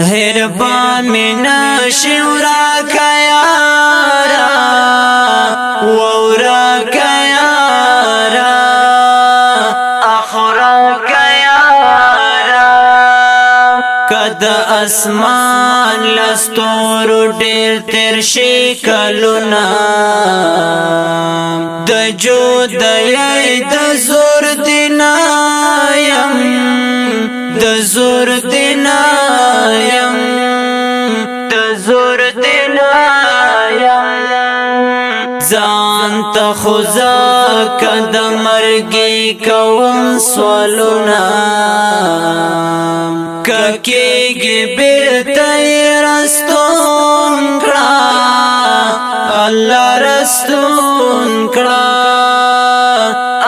هربا من شورا کیارا وورا کیارا اخرا کیارا کد اسمان لستور ډیر تر شي کلونا د جود د زور دینا د زور دینا د زور دینا ځان ته خوځه کد مرګي کوم سوالونه ککیږي بیرته رستون کړه الله رستون کړه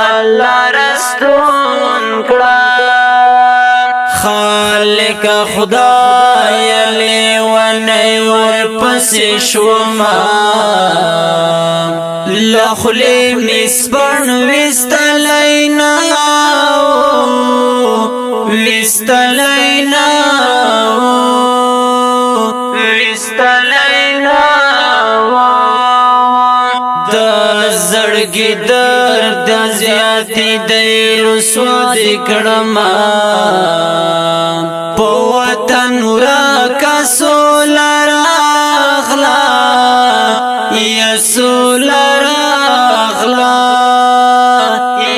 الله رستون کړه خالق خدای لیونی ورپسې شوما لخلی مسپن وستلینا وستلینا وستلینا د زړګي درد زیاتی دی رسوا دی کړم په وطن را کسول راغلا یسول راغلا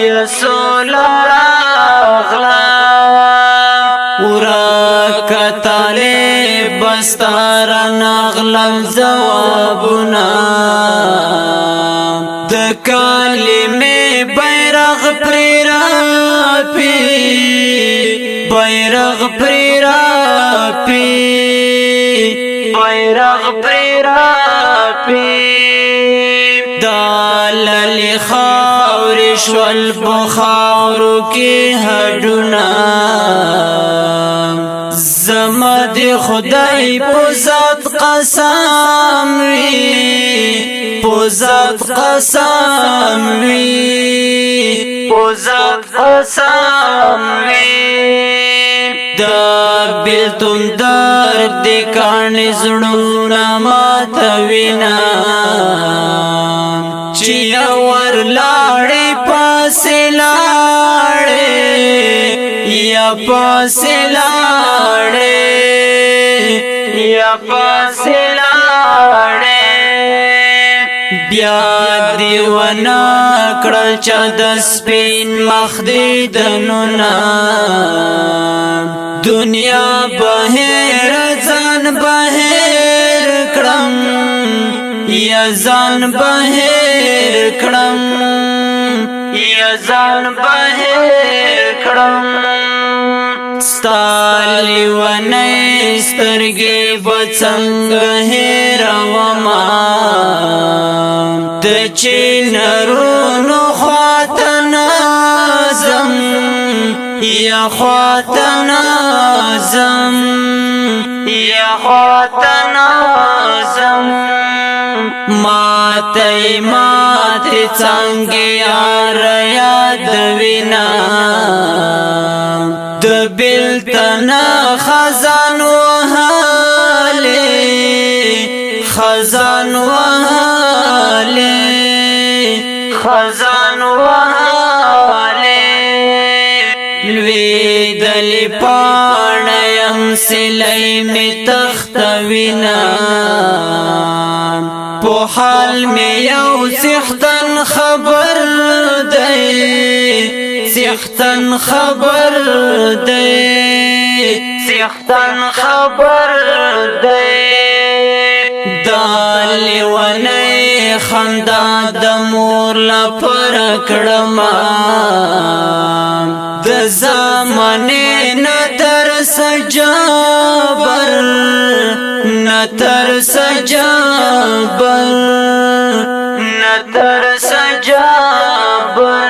یسول راغلا ورا کتاله بستار نغلم جوابنا د کلمې بیرغ پر راپی بیرغ پر راپی بیرغ پر راپی دالل خاور شول بخاور کی هډونا زمد خدای په ذات قسم وی په ذات قسم وی په ذات قسم وی دا بیلتون درد کانی زړونه ماتوینا چې اور لاړې پاسې لاړې یا پاسې لاړې یا پاسې لاړې بیا دیوانا کړل چې د سپین مخ دې دنونا دنیا بهر ځان بهر کړم یا ځان بهر کړم یا ځان بهر کړم ستالی ونی سترګې بڅنګ هېروما د چینرونو خواته نازم یا خواته نازم یا خواته نازم ماته ماته څنګه یار یادوینا د بیلتن خزان وهاله خزان وهاله خزان وهاله لوی دلی پاڼیم سلی می تختوینا په حال می یو سختن خبر دی سختن خبر دی سختن خبر دی دالی ونی خندا د مور لپر کړما د زمانه نتر سجابر نتر سجابر نتر سجابر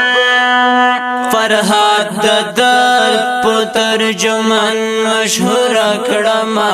فرحات د درد په ترجمان مشهور کړما